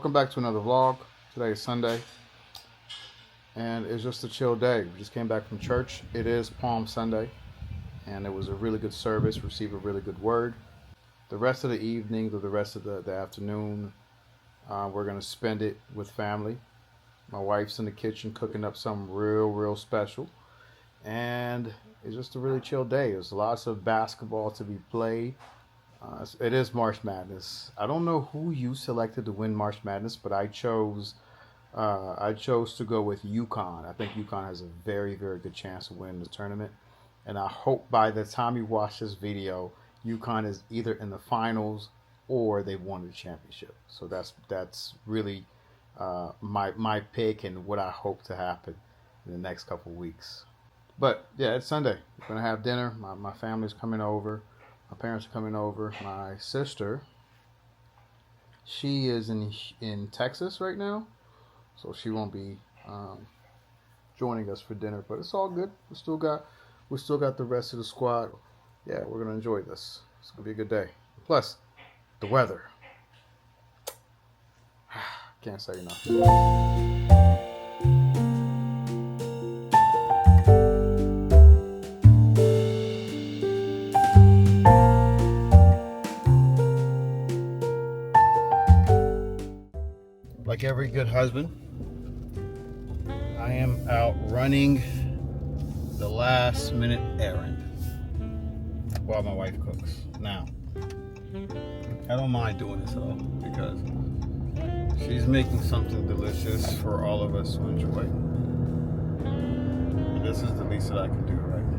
Welcome back to another vlog. Today is Sunday and it's just a chill day. We just came back from church. It is Palm Sunday and it was a really good service, received a really good word. The rest of the evening or the rest of the afternoon, we're going to spend it with family. My wife's in the kitchen cooking up something real special, and it's just a really chill day. There's lots of basketball to be played. It is March Madness. I don't know who you selected to win March Madness, but I chose to go with UConn. I think UConn has a very good chance to win the tournament, and I hope by the time you watch this video, UConn is either in the finals or they've won the championship. So that's really my pick and what I hope to happen in the next couple of weeks. But yeah, it's Sunday. We're gonna have dinner. My family's coming over. My parents are coming over. My sister, she is in Texas right now, so she won't be joining us for dinner. But it's all good. We still got the rest of the squad. Yeah, we're gonna enjoy this. It's gonna be a good day. Plus, the weather. Can't say enough. Like every good husband, I am out running the last minute errand while my wife cooks. Now, I don't mind doing this at all because she's making something delicious for all of us to enjoy. And this is the least that I can do right now.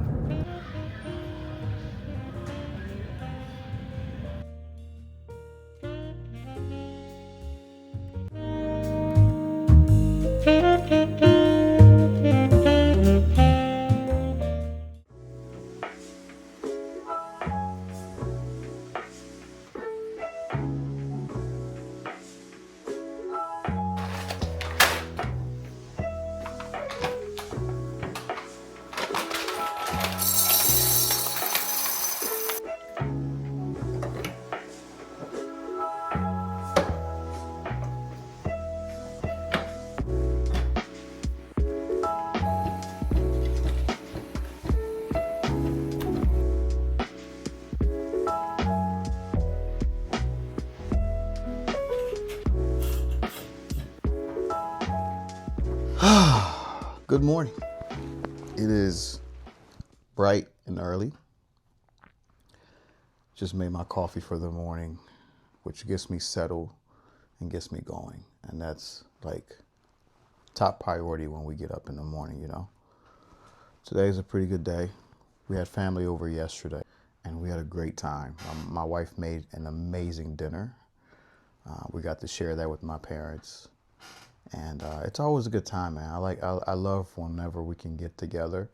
Good morning. It is bright and early. Just made my coffee for the morning, which gets me settled and gets me going. And that's like top priority when we get up in the morning, you know. Today's a pretty good day. We had family over yesterday and we had a great time. My wife made an amazing dinner. We got to share that with my parents. And it's always a good time, man. I love whenever we can get together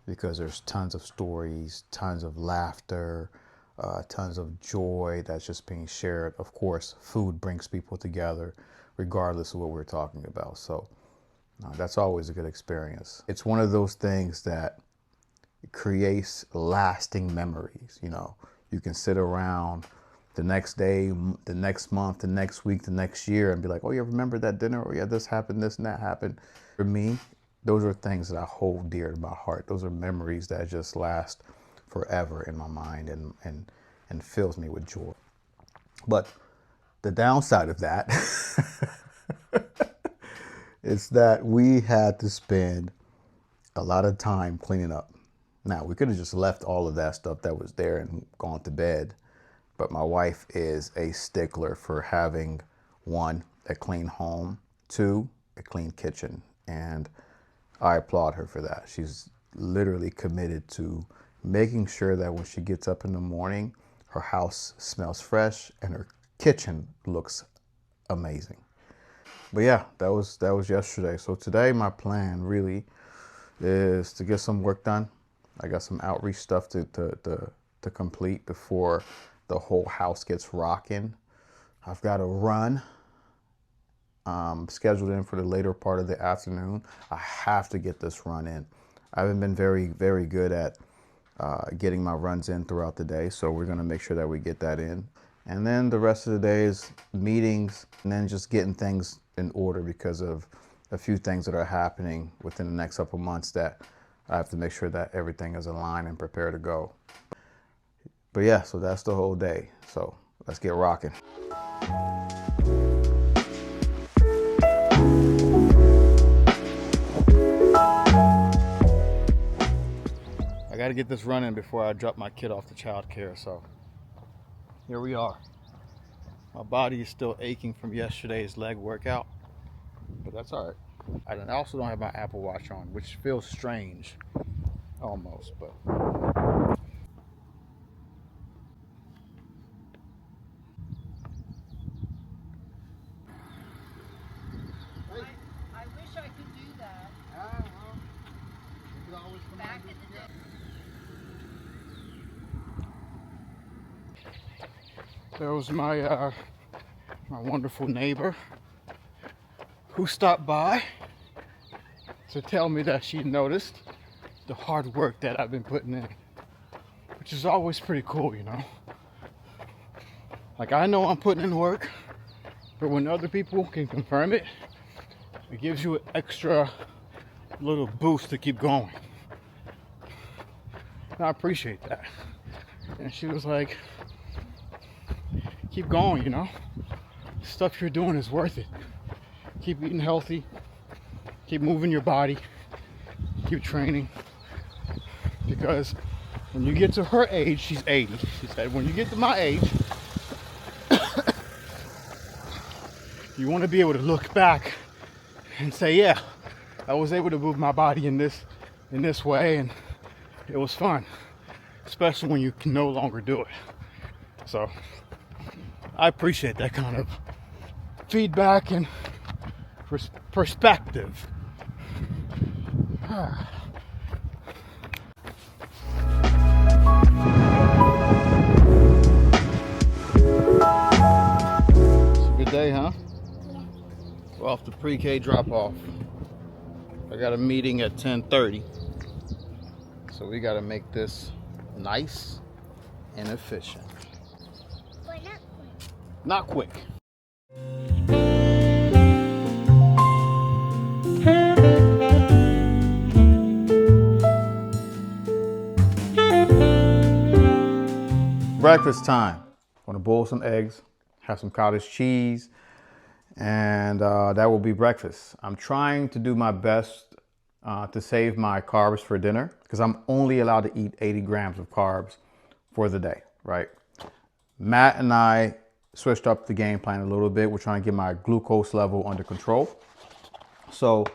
because there's tons of stories, tons of laughter, tons of joy that's just being shared. Of course, food brings people together regardless of what we're talking about. So that's always a good experience. It's one of those things that creates lasting memories. You know, you can sit around the next day, the next month, the next week, the next year, and be like, oh, yeah, remember that dinner? Or yeah, this happened, this and that happened. For me, those are things that I hold dear to my heart. Those are memories that just last forever in my mind and fills me with joy. But the downside of that is that we had to spend a lot of time cleaning up. Now, we could have just left all of that stuff that was there and gone to bed. But my wife is a stickler for having, one, a clean home, two, a clean kitchen. And I applaud her for that. She's literally committed to making sure that when she gets up in the morning, her house smells fresh and her kitchen looks amazing. But yeah, that was yesterday. So today my plan really is to get some work done. I got some outreach stuff to complete before the whole house gets rocking. I've got a run scheduled in for the later part of the afternoon. I have to get this run in. I haven't been very good at getting my runs in throughout the day, so we're gonna make sure that we get that in. And then the rest of the day is meetings and then just getting things in order because of a few things that are happening within the next couple months that I have to make sure that everything is aligned and prepared to go. But yeah, so that's the whole day. So let's get rocking. I got to get this running before I drop my kid off to childcare. So here we are. My body is still aching from yesterday's leg workout, but that's all right. I also don't have my Apple Watch on, which feels strange, almost, but. I wish I could do that. Well, you could always come Back in the day. There was my wonderful neighbor who stopped by to tell me that she noticed the hard work that I've been putting in, which is always pretty cool, you know. Like, I know I'm putting in work, but when other people can confirm it, it gives you an extra little boost to keep going. And I appreciate that. And she was like, keep going, you know. The stuff you're doing is worth it. Keep eating healthy. Keep moving your body. Keep training. Because when you get to her age, she's 80. She said, when you get to my age, you want to be able to look back and say, yeah, I was able to move my body in this way, and it was fun, especially when you can no longer do it. So I appreciate that kind of feedback and perspective. It's a good day, huh? Yeah. We're off the pre-K drop-off. I got a meeting at 10:30. So we got to make this nice and efficient. But not quick. Not quick. Breakfast time. I'm gonna boil some eggs, have some cottage cheese, and that will be breakfast. I'm trying to do my best to save my carbs for dinner because I'm only allowed to eat 80 grams of carbs for the day, right? Matt and I switched up the game plan a little bit. We're trying to get my glucose level under control. So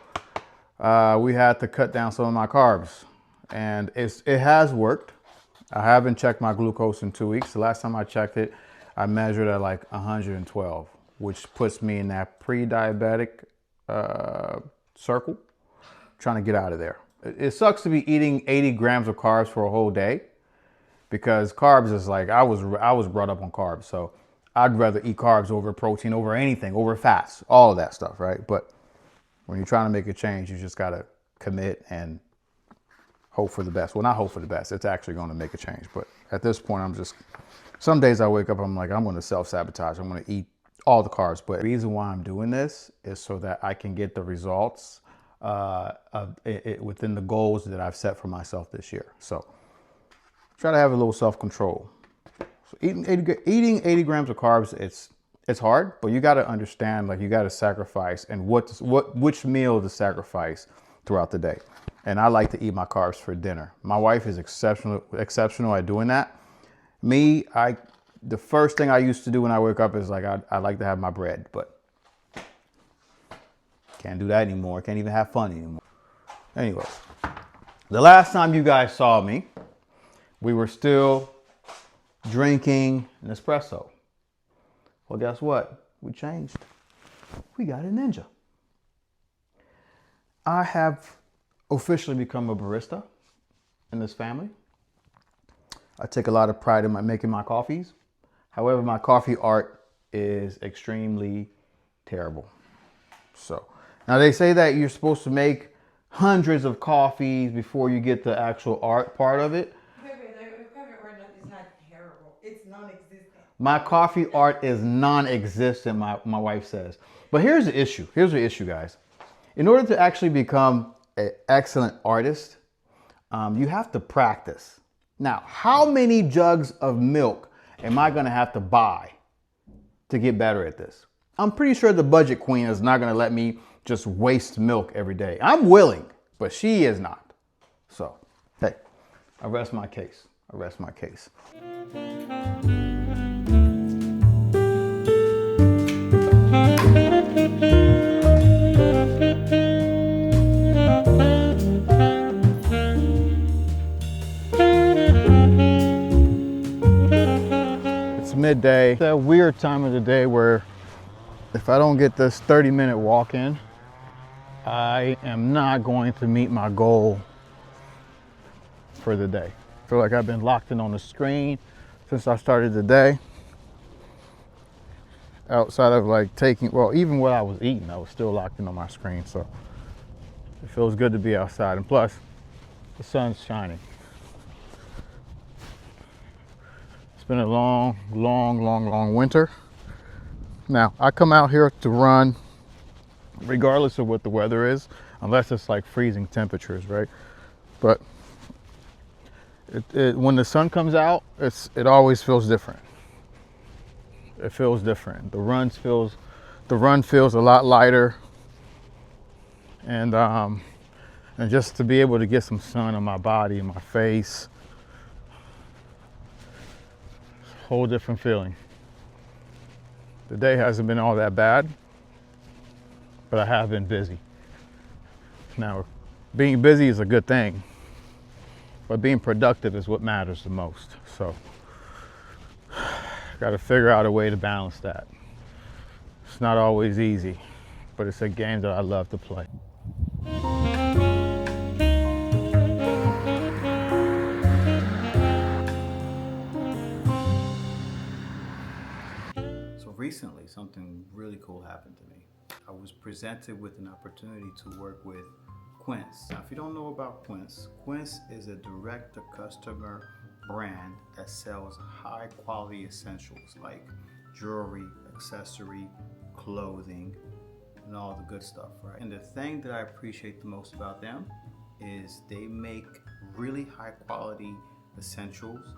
we had to cut down some of my carbs, and it has worked. I haven't checked my glucose in 2 weeks. The last time I checked it, I measured at like 112, which puts me in that pre-diabetic circle, trying to get out of there. It sucks to be eating 80 grams of carbs for a whole day because carbs is like, I was brought up on carbs. So I'd rather eat carbs over protein, over anything, over fats, all of that stuff, right? But when you're trying to make a change, you just got to commit and hope for the best. Well, not hope for the best. It's actually going to make a change. But at this point, some days I wake up, I'm like, I'm going to self-sabotage. I'm going to eat all the carbs. But the reason why I'm doing this is so that I can get the results within the goals that I've set for myself this year. So try to have a little self-control. So eating 80 grams of carbs, it's hard, but you got to understand, like, you got to sacrifice and which meal to sacrifice throughout the day. And I like to eat my carbs for dinner. My wife is exceptional at doing that. Me, the first thing I used to do when I wake up is like, I like to have my bread, but can't do that anymore. Can't even have fun anymore. Anyways, the last time you guys saw me, we were still drinking an espresso. Well, guess what? We changed. We got a Ninja. I have officially become a barista in this family. I take a lot of pride in making my coffees. However, my coffee art is extremely terrible. So now they say that you're supposed to make hundreds of coffees before you get the actual art part of it. The coffee art is not terrible. It's non-existent. My coffee art is non-existent, my wife says. But here's the issue. Here's the issue, guys. In order to actually become an excellent artist, you have to practice. Now, how many jugs of milk am I going to have to buy to get better at this? I'm pretty sure the budget queen is not going to let me just waste milk every day. I'm willing, but she is not. So, hey, I rest my case. I rest my case. It's midday. That weird time of the day where if I don't get this 30-minute walk in, I am not going to meet my goal for the day. I feel like I've been locked in on the screen since I started the day. Outside of like taking, well, even what I was eating, I was still locked in on my screen. So it feels good to be outside. And plus, the sun's shining. It's been a long winter. Now, I come out here to run regardless of what the weather is, unless it's like freezing temperatures, right? But when the sun comes out, it always feels different. It feels different. The run feels a lot lighter, and just to be able to get some sun on my body and my face, whole different feeling. The day hasn't been all that bad, but I have been busy. Now, being busy is a good thing, but being productive is what matters the most. So, got to figure out a way to balance that. It's not always easy, but it's a game that I love to play. So recently, something really cool happened to me. I was presented with an opportunity to work with Quince. Now, if you don't know about Quince, Quince is a direct-to-customer brand that sells high-quality essentials like jewelry, accessory, clothing, and all the good stuff, right? And the thing that I appreciate the most about them is they make really high-quality essentials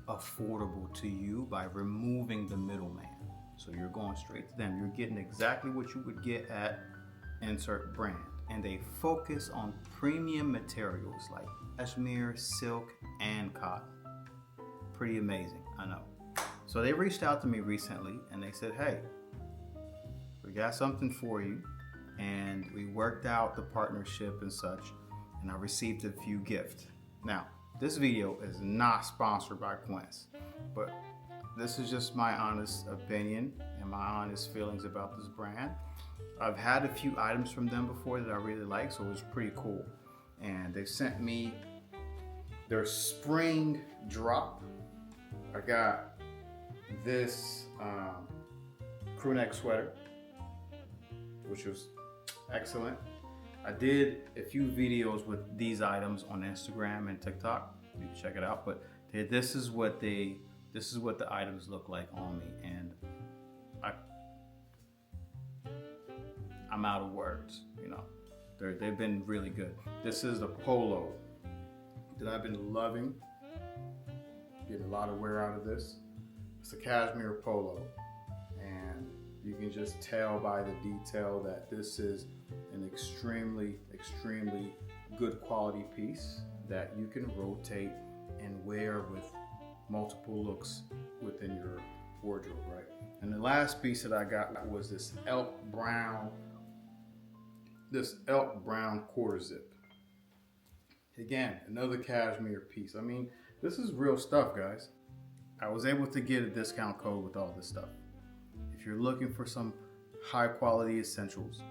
affordable to you by removing the middleman. So you're going straight to them. You're getting exactly what you would get at insert brand. And they focus on premium materials like cashmere, silk, and cotton. Pretty amazing, I know. So they reached out to me recently and they said, hey, we got something for you. And we worked out the partnership and such, and I received a few gifts. Now, this video is not sponsored by Quince, but this is just my honest opinion and my honest feelings about this brand. I've had a few items from them before that I really like, so it was pretty cool. And they sent me their spring drop. I got this crew neck sweater, which was excellent. I did a few videos with these items on Instagram and TikTok. You can check it out. But this is what the items look like on me, and I'm out of words. You know, they've been really good. This is the polo that I've been loving. Getting a lot of wear out of this. It's a cashmere polo, and you can just tell by the detail that this is an extremely good quality piece that you can rotate and wear with multiple looks within your wardrobe, right? And the last piece that I got was this elk brown quarter zip. Again, another cashmere piece. I mean, this is real stuff, guys. I was able to get a discount code with all this stuff. If you're looking for some high quality essentials,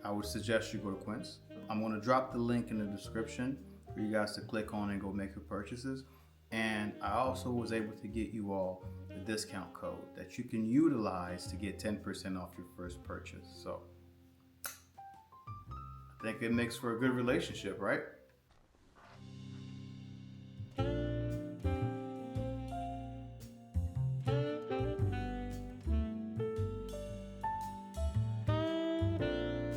I would suggest you go to Quince. I'm going to drop the link in the description for you guys to click on and go make your purchases. And I also was able to get you all a discount code that you can utilize to get 10% off your first purchase. So I think it makes for a good relationship, right?